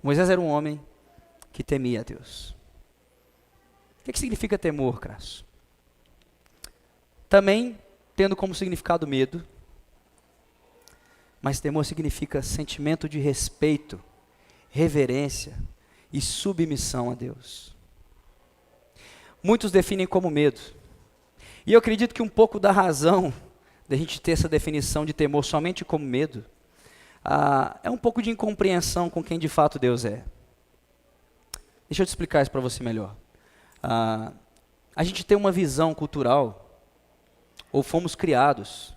Moisés era um homem que temia a Deus. O que significa temor, Crasso? Também tendo como significado medo, mas temor significa sentimento de respeito, reverência e submissão a Deus. Muitos definem como medo. E eu acredito que um pouco da razão da gente ter essa definição de temor somente como medo, é um pouco de incompreensão com quem de fato Deus é. Deixa eu te explicar isso para você melhor. A gente tem uma visão cultural, ou fomos criados,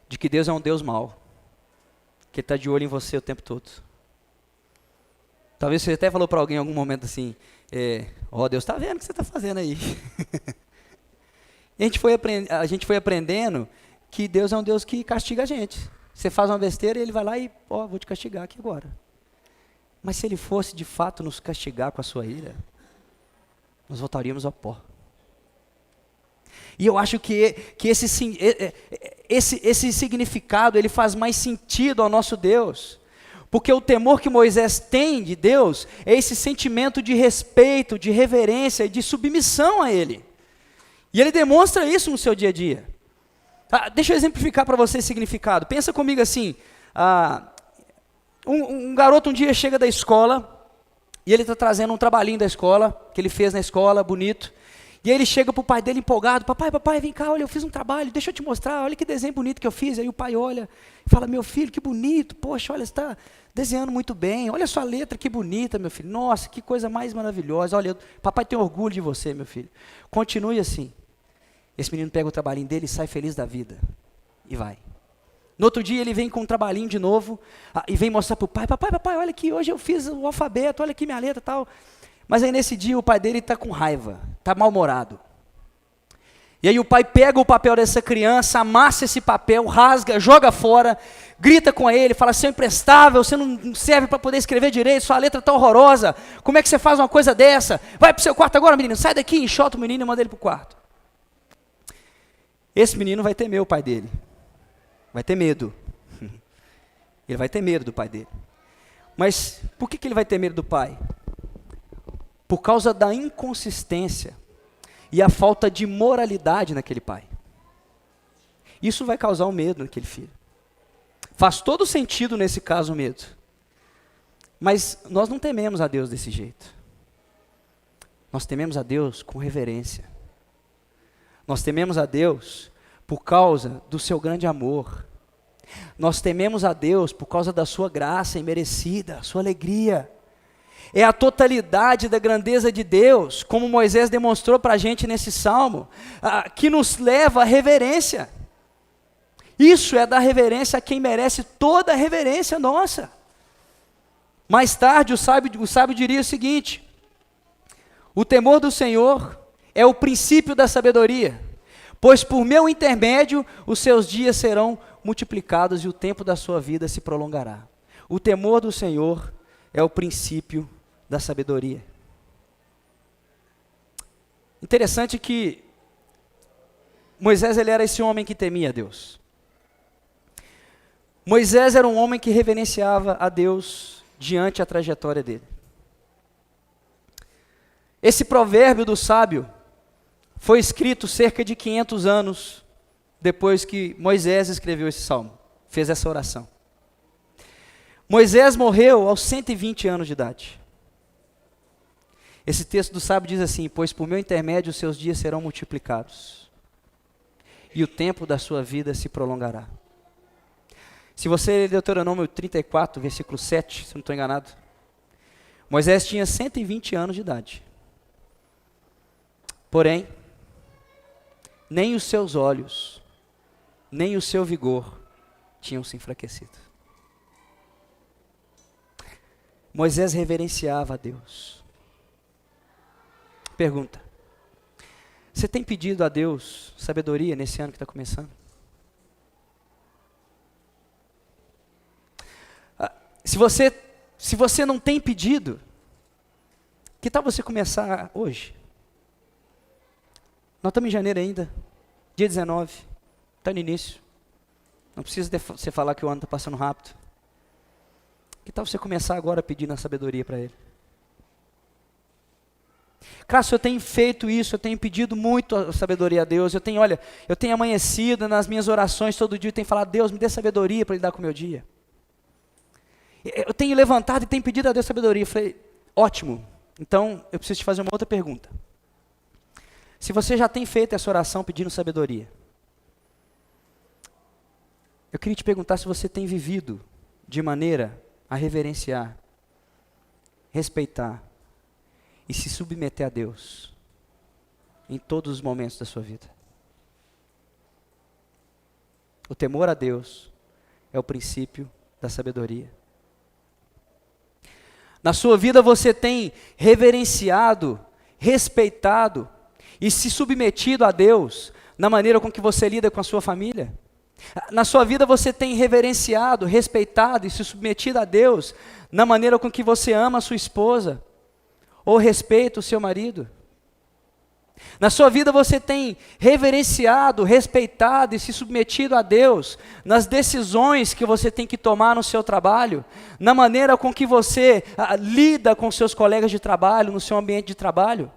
de que Deus é um Deus mau, que Ele está de olho em você o tempo todo. Talvez você até falou para alguém em algum momento assim, Deus está vendo o que você está fazendo aí. E a gente foi aprendendo que Deus é um Deus que castiga a gente. Você faz uma besteira e Ele vai lá e, vou te castigar aqui agora. Mas se Ele fosse de fato nos castigar com a sua ira, nós voltaríamos ao pó. E eu acho que esse significado, ele faz mais sentido ao nosso Deus. Porque o temor que Moisés tem de Deus é esse sentimento de respeito, de reverência e de submissão a Ele. E ele demonstra isso no seu dia a dia. Deixa eu exemplificar para você esse significado. Pensa comigo assim, um garoto um dia chega da escola, e ele está trazendo um trabalhinho da escola, que ele fez na escola, bonito. E aí ele chega para o pai dele empolgado, papai, vem cá, olha, eu fiz um trabalho, deixa eu te mostrar, olha que desenho bonito que eu fiz. Aí o pai olha e fala, meu filho, que bonito, poxa, olha, você está desenhando muito bem, olha a sua letra, que bonita, meu filho. Nossa, que coisa mais maravilhosa, olha, papai tem orgulho de você, meu filho. Continue assim. Esse menino pega o trabalhinho dele e sai feliz da vida. E vai. No outro dia ele vem com um trabalhinho de novo, e vem mostrar para o pai, papai, olha aqui, hoje eu fiz o alfabeto, olha aqui minha letra e tal. Mas aí nesse dia o pai dele está com raiva, está mal-humorado. E aí o pai pega o papel dessa criança, amassa esse papel, rasga, joga fora, grita com ele, fala, você é imprestável, você não serve para poder escrever direito, sua letra está horrorosa, como é que você faz uma coisa dessa? Vai para o seu quarto agora, menino, sai daqui, enxota o menino e manda ele para o quarto. Esse menino vai temer o pai dele. Vai ter medo. Ele vai ter medo do pai dele. Mas por que ele vai ter medo do pai? Por causa da inconsistência e a falta de moralidade naquele pai. Isso vai causar um medo naquele filho. Faz todo sentido nesse caso o medo. Mas nós não tememos a Deus desse jeito. Nós tememos a Deus com reverência. Nós tememos a Deus por causa do seu grande amor. Nós tememos a Deus por causa da sua graça imerecida, sua alegria. É a totalidade da grandeza de Deus, como Moisés demonstrou para a gente nesse salmo, que nos leva à reverência. Isso é dar reverência a quem merece toda a reverência nossa. Mais tarde o sábio diria o seguinte: o temor do Senhor é o princípio da sabedoria, pois por meu intermédio os seus dias serão multiplicados e o tempo da sua vida se prolongará. O temor do Senhor é o princípio da sabedoria. Interessante que Moisés ele era esse homem que temia a Deus. Moisés era um homem que reverenciava a Deus diante a trajetória dele. Esse provérbio do sábio foi escrito cerca de 500 anos depois que Moisés escreveu esse salmo, fez essa oração. Moisés morreu aos 120 anos de idade. Esse texto do sábio diz assim: pois por meu intermédio os seus dias serão multiplicados, e o tempo da sua vida se prolongará. Se você ler Deuteronômio 34, versículo 7, se não estou enganado, Moisés tinha 120 anos de idade. Porém, nem os seus olhos, nem o seu vigor tinham se enfraquecido. Moisés reverenciava a Deus. Pergunta: você tem pedido a Deus sabedoria nesse ano que está começando? Se você não tem pedido, que tal você começar hoje? Nós estamos em janeiro ainda, dia 19, está no início. Não precisa você falar que o ano está passando rápido. Que tal você começar agora pedindo a sabedoria para Ele? Cássio, eu tenho feito isso, eu tenho pedido muito a sabedoria a Deus. Eu tenho amanhecido nas minhas orações todo dia, eu tenho falado: Deus, me dê sabedoria para lidar com o meu dia. Eu tenho levantado e tenho pedido a Deus sabedoria. Eu falei: ótimo, então eu preciso te fazer uma outra pergunta. Se você já tem feito essa oração pedindo sabedoria, eu queria te perguntar se você tem vivido de maneira a reverenciar, respeitar e se submeter a Deus em todos os momentos da sua vida. O temor a Deus é o princípio da sabedoria. Na sua vida você tem reverenciado, respeitado e se submetido a Deus na maneira com que você lida com a sua família? Na sua vida você tem reverenciado, respeitado e se submetido a Deus na maneira com que você ama a sua esposa ou respeita o seu marido? Na sua vida você tem reverenciado, respeitado e se submetido a Deus nas decisões que você tem que tomar no seu trabalho, na maneira com que você lida com seus colegas de trabalho, no seu ambiente de trabalho?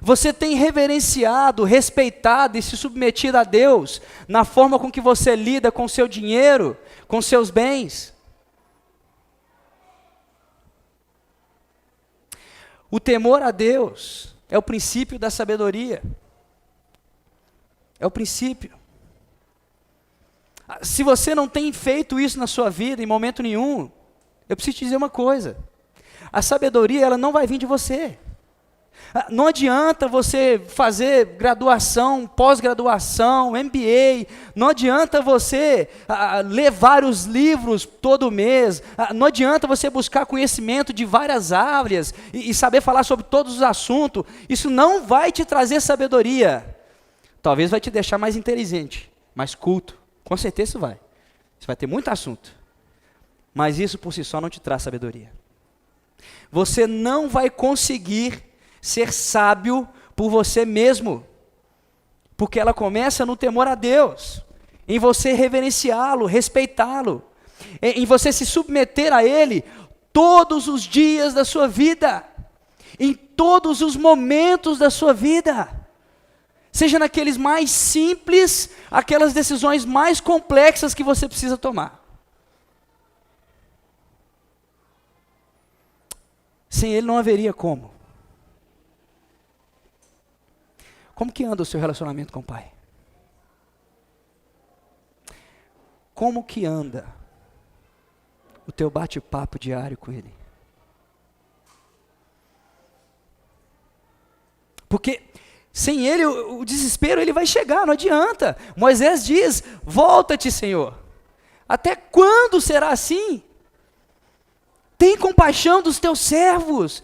Você tem reverenciado, respeitado e se submetido a Deus na forma com que você lida com o seu dinheiro, com seus bens? O temor a Deus é o princípio da sabedoria. É o princípio. Se você não tem feito isso na sua vida em momento nenhum, eu preciso te dizer uma coisa. A sabedoria, ela não vai vir de você. Não adianta você fazer graduação, pós-graduação, MBA, não adianta você ler vários livros todo mês, não adianta você buscar conhecimento de várias áreas e saber falar sobre todos os assuntos. Isso não vai te trazer sabedoria. Talvez vai te deixar mais inteligente, mais culto, com certeza isso vai. Você vai ter muito assunto, mas isso por si só não te traz sabedoria. Você não vai conseguir ser sábio por você mesmo, porque ela começa no temor a Deus, em você reverenciá-lo, respeitá-lo, em você se submeter a Ele todos os dias da sua vida, em todos os momentos da sua vida, seja naqueles mais simples, aquelas decisões mais complexas que você precisa tomar. Sem Ele não haveria como. Como que anda o seu relacionamento com o Pai? Como que anda o teu bate-papo diário com Ele? Porque sem Ele o desespero ele vai chegar, não adianta. Moisés diz, volta-te, Senhor. Até quando será assim? Tem compaixão dos teus servos.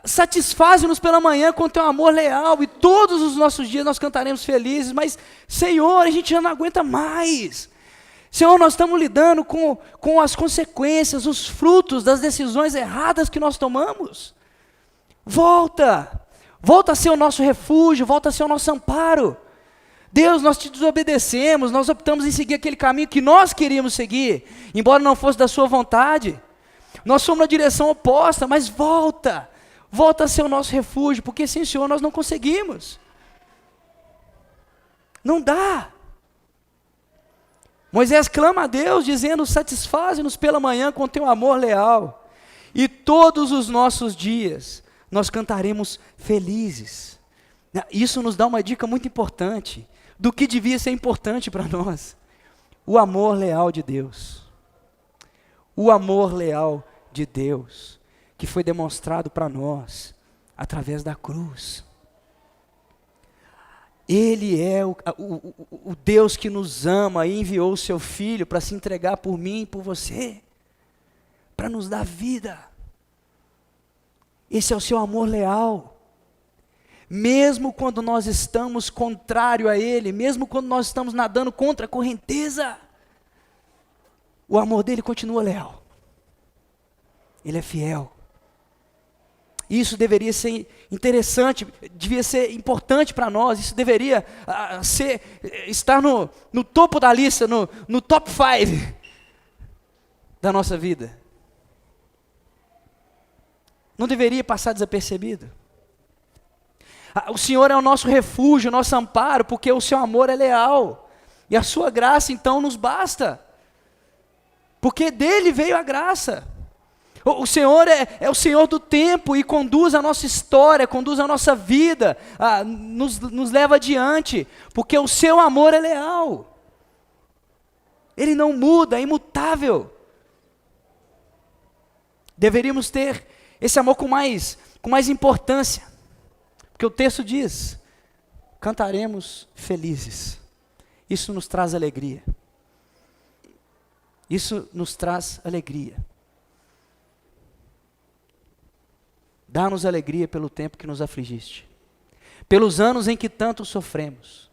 Satisfaze-nos pela manhã com teu amor leal, e todos os nossos dias nós cantaremos felizes. Mas, Senhor, a gente já não aguenta mais. Senhor, nós estamos lidando com as consequências, os frutos das decisões erradas que nós tomamos. Volta a ser o nosso refúgio, volta a ser o nosso amparo. Deus, nós te desobedecemos, nós optamos em seguir aquele caminho que nós queríamos seguir, embora não fosse da sua vontade. Nós somos na direção oposta, mas volta a ser o nosso refúgio, porque sem o Senhor nós não conseguimos. Não dá. Moisés clama a Deus, dizendo, satisfaze-nos pela manhã com teu amor leal, e todos os nossos dias nós cantaremos felizes. Isso nos dá uma dica muito importante, do que devia ser importante para nós. O amor leal de Deus. O amor leal de Deus, que foi demonstrado para nós, através da cruz. Ele é o Deus que nos ama e enviou o seu Filho para se entregar por mim e por você, para nos dar vida. Esse é o seu amor leal. Mesmo quando nós estamos contrário a Ele, mesmo quando nós estamos nadando contra a correnteza, o amor dele continua leal. Ele é fiel. Isso deveria ser interessante, devia ser importante para nós, isso deveria estar no topo da lista, no top 5 da nossa vida. Não deveria passar desapercebido. O Senhor é o nosso refúgio, o nosso amparo, porque o seu amor é leal, e a sua graça então nos basta, porque dele veio a graça. O Senhor é o Senhor do tempo e conduz a nossa história, conduz a nossa vida, nos leva adiante, porque o seu amor é leal. Ele não muda, é imutável. Deveríamos ter esse amor com mais importância, porque o texto diz, cantaremos felizes. Isso nos traz alegria. Isso nos traz alegria. Dá-nos alegria pelo tempo que nos afligiste, pelos anos em que tanto sofremos.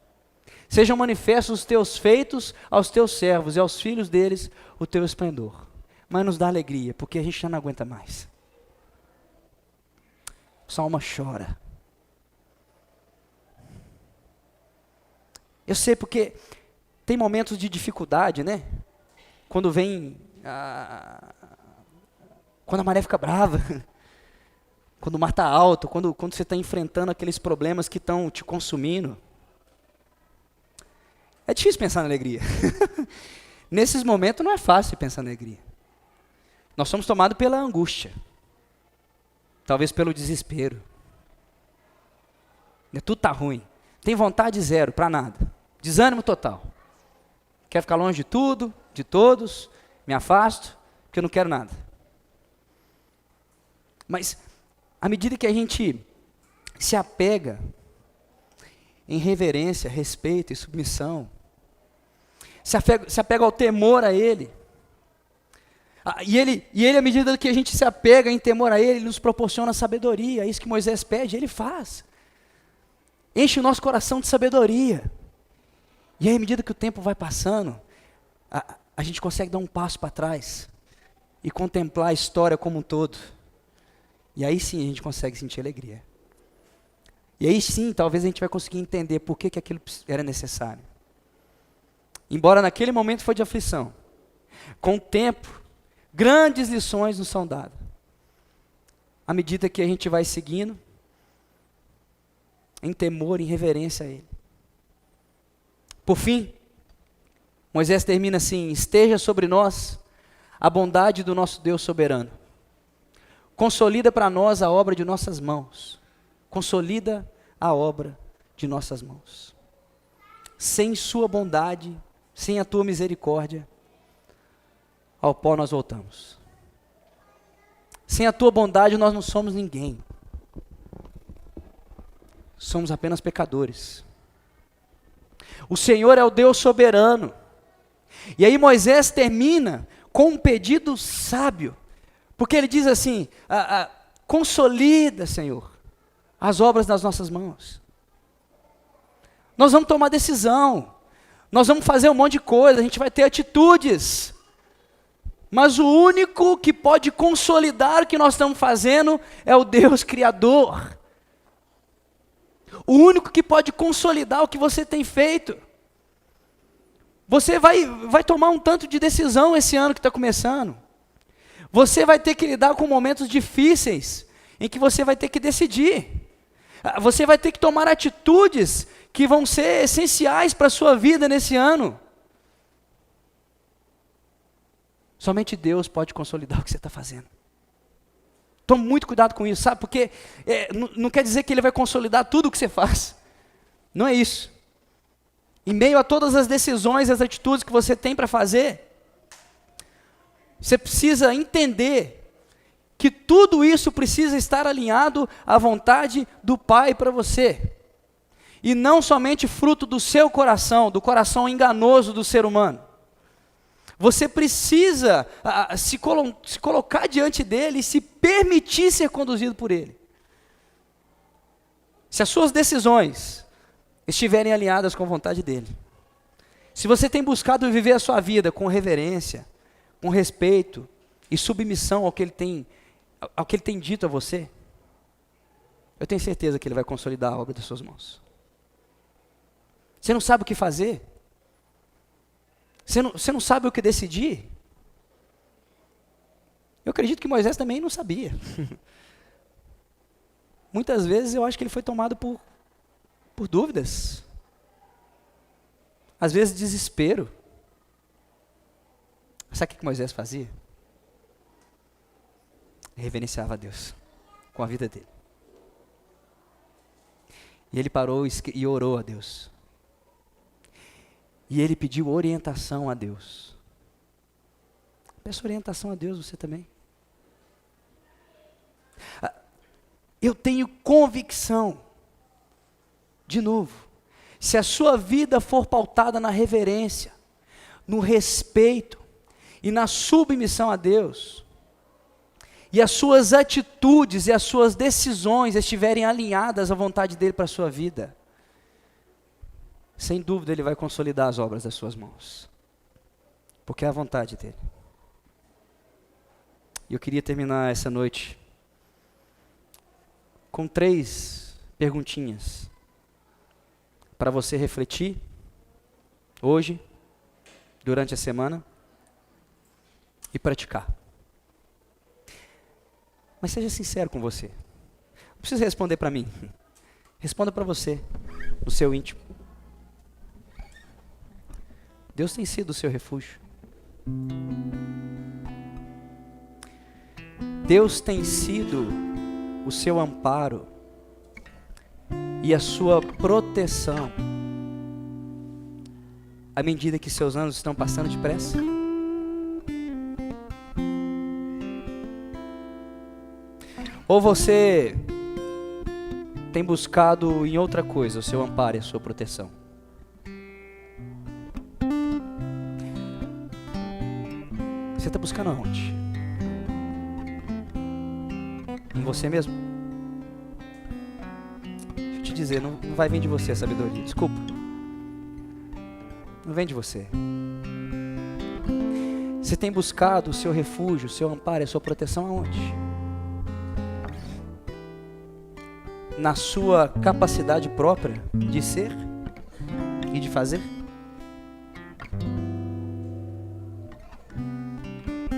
Sejam manifestos os teus feitos aos teus servos e aos filhos deles o teu esplendor. Mas nos dá alegria, porque a gente já não aguenta mais. Sua alma chora. Eu sei porque tem momentos de dificuldade, né? Quando quando a maré fica brava, quando o mar está alto, quando você está enfrentando aqueles problemas que estão te consumindo. É difícil pensar na alegria. Nesses momentos não é fácil pensar na alegria. Nós somos tomados pela angústia. Talvez pelo desespero. Tudo está ruim. Tem vontade zero para nada. Desânimo total. Quero ficar longe de tudo, de todos. Me afasto, porque eu não quero nada. Mas, à medida que a gente se apega em reverência, respeito e submissão, se apega ao temor a Ele, e ele, à medida que a gente se apega em temor a Ele, Ele nos proporciona sabedoria. É isso que Moisés pede, Ele faz. Enche o nosso coração de sabedoria. E aí, à medida que o tempo vai passando, a gente consegue dar um passo para trás e contemplar a história como um todo. E aí sim a gente consegue sentir alegria. E aí sim, talvez a gente vai conseguir entender por que aquilo era necessário. Embora naquele momento foi de aflição, com o tempo, grandes lições nos são dadas. À medida que a gente vai seguindo, em temor, em reverência a Ele. Por fim, Moisés termina assim: esteja sobre nós a bondade do nosso Deus soberano. Consolida para nós a obra de nossas mãos. Consolida a obra de nossas mãos. Sem sua bondade, sem a tua misericórdia, ao pó nós voltamos. Sem a tua bondade nós não somos ninguém. Somos apenas pecadores. O Senhor é o Deus soberano. E aí Moisés termina com um pedido sábio. Porque ele diz assim: consolida, Senhor, as obras das nossas mãos. Nós vamos tomar decisão. Nós vamos fazer um monte de coisa. A gente vai ter atitudes. Mas o único que pode consolidar o que nós estamos fazendo é o Deus Criador. O único que pode consolidar o que você tem feito. Você vai tomar um tanto de decisão esse ano que está começando. Você vai ter que lidar com momentos difíceis, em que você vai ter que decidir. Você vai ter que tomar atitudes que vão ser essenciais para a sua vida nesse ano. Somente Deus pode consolidar o que você está fazendo. Tome muito cuidado com isso, sabe? Porque não quer dizer que Ele vai consolidar tudo o que você faz. Não é isso. Em meio a todas as decisões, as atitudes que você tem para fazer, você precisa entender que tudo isso precisa estar alinhado à vontade do Pai para você. E não somente fruto do seu coração, do coração enganoso do ser humano. Você precisa se colocar diante dele e se permitir ser conduzido por ele. Se as suas decisões estiverem alinhadas com a vontade dele, se você tem buscado viver a sua vida com reverência, com respeito e submissão ao que ele tem dito a você, eu tenho certeza que ele vai consolidar a obra das suas mãos. Você não sabe o que fazer? Você não sabe o que decidir? Eu acredito que Moisés também não sabia. Muitas vezes eu acho que ele foi tomado por dúvidas. Às vezes desespero. Sabe o que Moisés fazia? Ele reverenciava a Deus com a vida dele. E ele parou e orou a Deus. E ele pediu orientação a Deus. Peça orientação a Deus, você também. Eu tenho convicção, de novo, se a sua vida for pautada na reverência, no respeito e na submissão a Deus, e as suas atitudes e as suas decisões estiverem alinhadas à vontade dele para a sua vida, sem dúvida Ele vai consolidar as obras das suas mãos. Porque é a vontade dEle. E eu queria terminar essa noite com 3 perguntinhas para você refletir hoje, durante a semana, e praticar. Mas seja sincero com você. Não precisa responder para mim. Responda para você, no seu íntimo. Deus tem sido o seu refúgio. Deus tem sido o seu amparo e a sua proteção à medida que seus anos estão passando depressa? Ou você tem buscado em outra coisa o seu amparo e a sua proteção? Você está buscando aonde? Em você mesmo? Deixa eu te dizer, não vai vir de você a sabedoria, desculpa. Não vem de você. Você tem buscado o seu refúgio, o seu amparo e a sua proteção aonde? Na sua capacidade própria de ser e de fazer?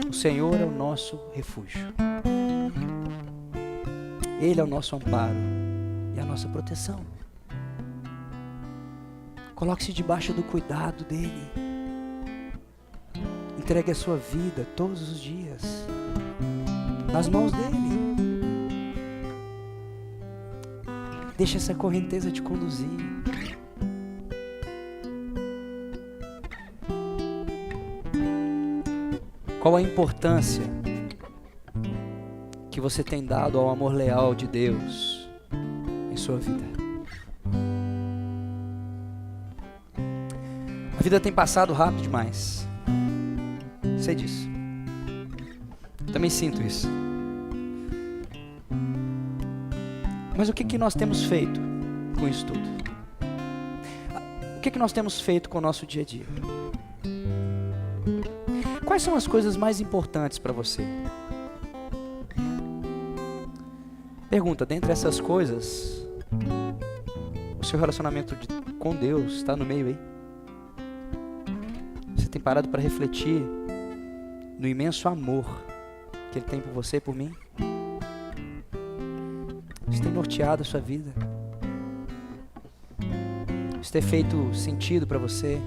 O Senhor é o nosso refúgio. Ele é o nosso amparo e a nossa proteção. Coloque-se debaixo do cuidado dele. Entregue a sua vida todos os dias nas mãos dele. Deixa essa correnteza te conduzir. Qual a importância que você tem dado ao amor leal de Deus em sua vida? A vida tem passado rápido demais. Sei disso. Também sinto isso. Mas o que nós temos feito com isso tudo? O que nós temos feito com o nosso dia a dia? Quais são as coisas mais importantes para você? Pergunta, dentre essas coisas, o seu relacionamento com Deus está no meio aí? Você tem parado para refletir no imenso amor que Ele tem por você e por mim? Isso tem norteado a sua vida? Isso tem feito sentido para você?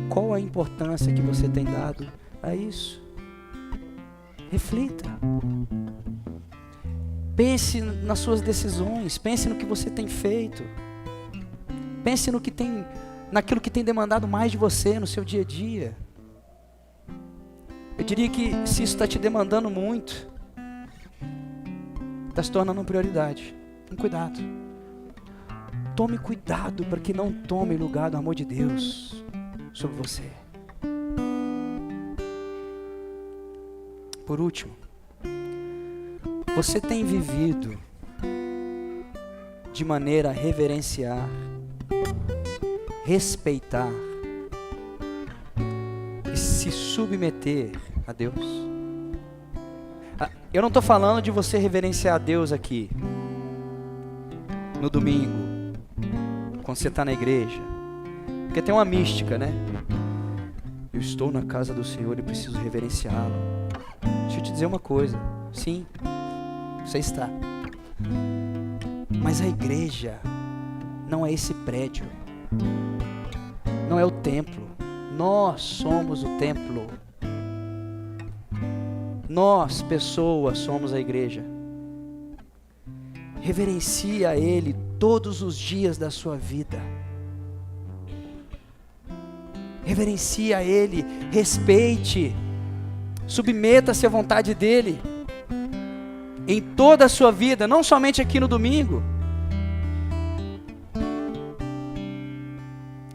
Qual a importância que você tem dado a isso? Reflita. Pense nas suas decisões, pense no que você tem feito. Pense naquilo que tem demandado mais de você no seu dia a dia. Eu diria que se isso está te demandando muito, está se tornando uma prioridade. Tome cuidado. Tome cuidado para que não tome lugar do amor de Deus sobre você. Por último, você tem vivido de maneira a reverenciar, respeitar e se submeter a Deus? Eu não estou falando de você reverenciar a Deus aqui no domingo, quando você está na igreja, porque tem uma mística, né? Eu estou na casa do Senhor e preciso reverenciá-lo. Deixa eu te dizer uma coisa. Sim, você está. Mas a igreja não é esse prédio. Não é o templo. Nós somos o templo. Nós, pessoas, somos a igreja. Reverencie a Ele todos os dias da sua vida. Reverencie a Ele, respeite, submeta-se à vontade dEle em toda a sua vida, não somente aqui no domingo.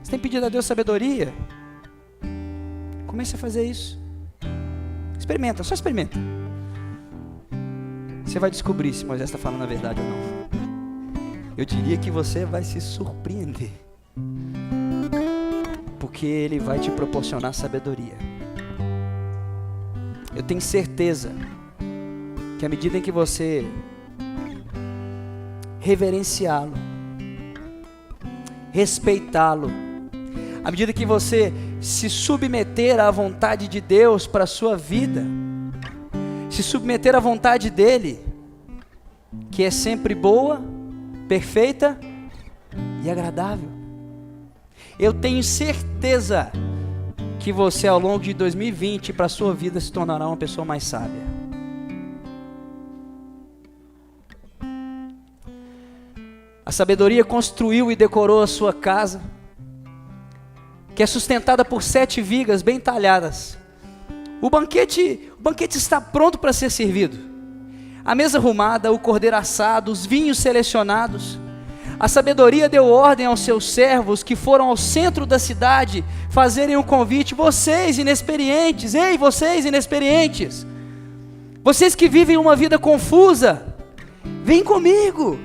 Você tem pedido a Deus sabedoria? Comece a fazer isso. Experimenta, só experimenta. Você vai descobrir se Moisés está falando a verdade ou não. Eu diria que você vai se surpreender, porque Ele vai te proporcionar sabedoria. Eu tenho certeza que à medida em que você reverenciá-lo, respeitá-lo, À medida que você se submeter à vontade de Deus para a sua vida, se submeter à vontade dEle, que é sempre boa, perfeita e agradável. Eu tenho certeza que você, ao longo de 2020, para a sua vida, se tornará uma pessoa mais sábia. A sabedoria construiu e decorou a sua casa, que é sustentada por 7 vigas bem talhadas. O banquete está pronto para ser servido. A mesa arrumada, o cordeiro assado, os vinhos selecionados. A sabedoria deu ordem aos seus servos que foram ao centro da cidade fazerem um convite. Vocês inexperientes, ei, vocês inexperientes, vocês que vivem uma vida confusa, vem comigo.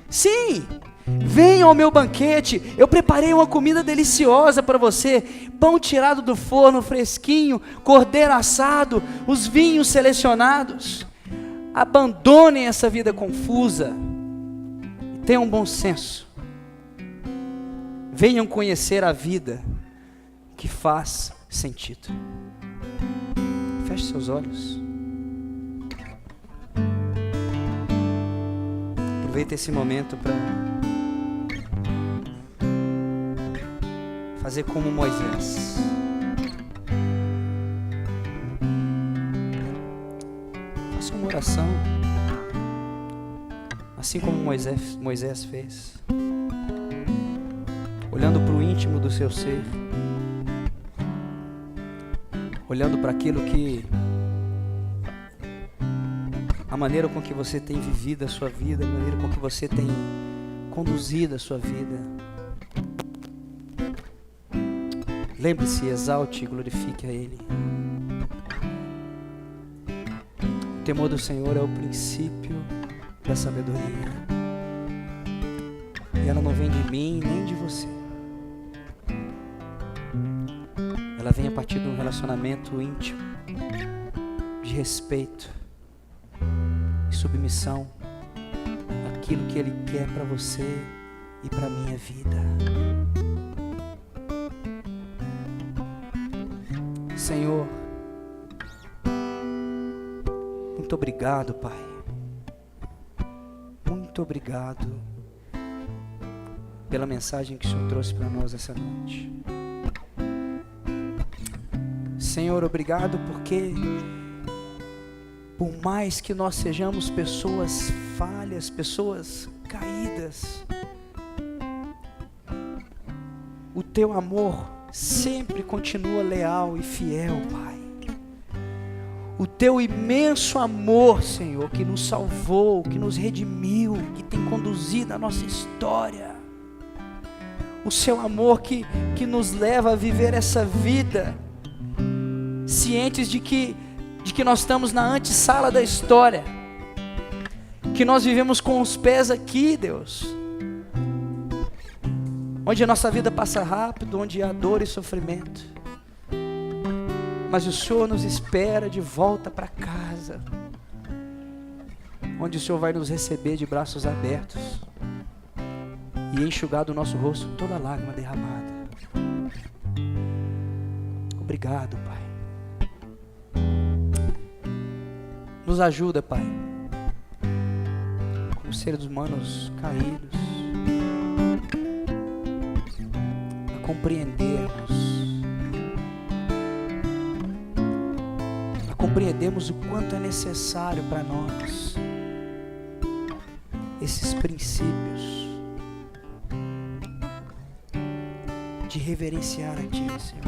Sim, venham ao meu banquete, eu preparei uma comida deliciosa para você, pão tirado do forno fresquinho, cordeiro assado, os vinhos selecionados. Abandonem essa vida confusa, tenham bom senso, venham conhecer a vida que faz sentido. Feche seus olhos. Aproveita esse momento para fazer como Moisés. Faça uma oração, assim como Moisés fez, olhando para o íntimo do seu ser, olhando para aquilo que a maneira com que você tem vivido a sua vida, a maneira com que você tem conduzido a sua vida. Lembre-se, exalte e glorifique a Ele. O temor do Senhor é o princípio da sabedoria. E ela não vem de mim nem de você. Ela vem a partir de um relacionamento íntimo, de respeito, submissão àquilo que Ele quer para você e para a minha vida. Senhor, muito obrigado, Pai. Muito obrigado pela mensagem que o Senhor trouxe para nós essa noite. Senhor, obrigado porque por mais que nós sejamos pessoas falhas, pessoas caídas, o Teu amor sempre continua leal e fiel, Pai. O Teu imenso amor, Senhor, que nos salvou, que nos redimiu, que tem conduzido a nossa história. O Seu amor que nos leva a viver essa vida, cientes de que nós estamos na antessala da história, que nós vivemos com os pés aqui, Deus, onde a nossa vida passa rápido, onde há dor e sofrimento, mas o Senhor nos espera de volta para casa, onde o Senhor vai nos receber de braços abertos e enxugar do nosso rosto toda lágrima derramada. Obrigado, Pai. Nos ajuda, Pai, como seres humanos caídos, a compreendermos o quanto é necessário para nós esses princípios de reverenciar a Ti, Senhor,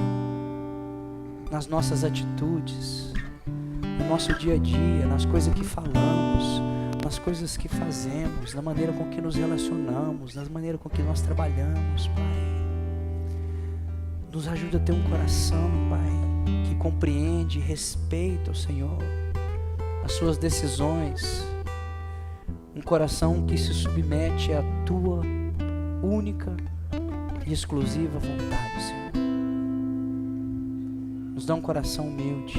nas nossas atitudes, no nosso dia a dia, nas coisas que falamos, nas coisas que fazemos, na maneira com que nos relacionamos, na maneira com que nós trabalhamos, Pai. Nos ajuda a ter um coração, Pai, que compreende e respeita o Senhor, as Suas decisões, um coração que se submete à Tua única e exclusiva vontade, Senhor. Nos dá um coração humilde,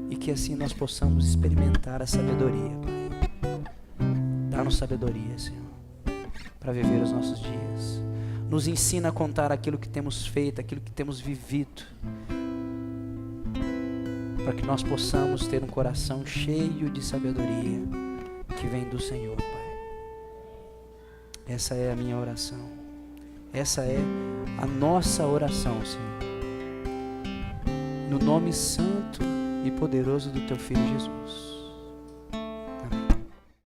e que assim nós possamos experimentar a sabedoria, Pai. Dá-nos sabedoria, Senhor, para viver os nossos dias. Nos ensina a contar aquilo que temos feito, aquilo que temos vivido, para que nós possamos ter um coração cheio de sabedoria que vem do Senhor, Pai. Essa é a minha oração. Essa é a nossa oração, Senhor. No nome santo e poderoso do Teu Filho Jesus.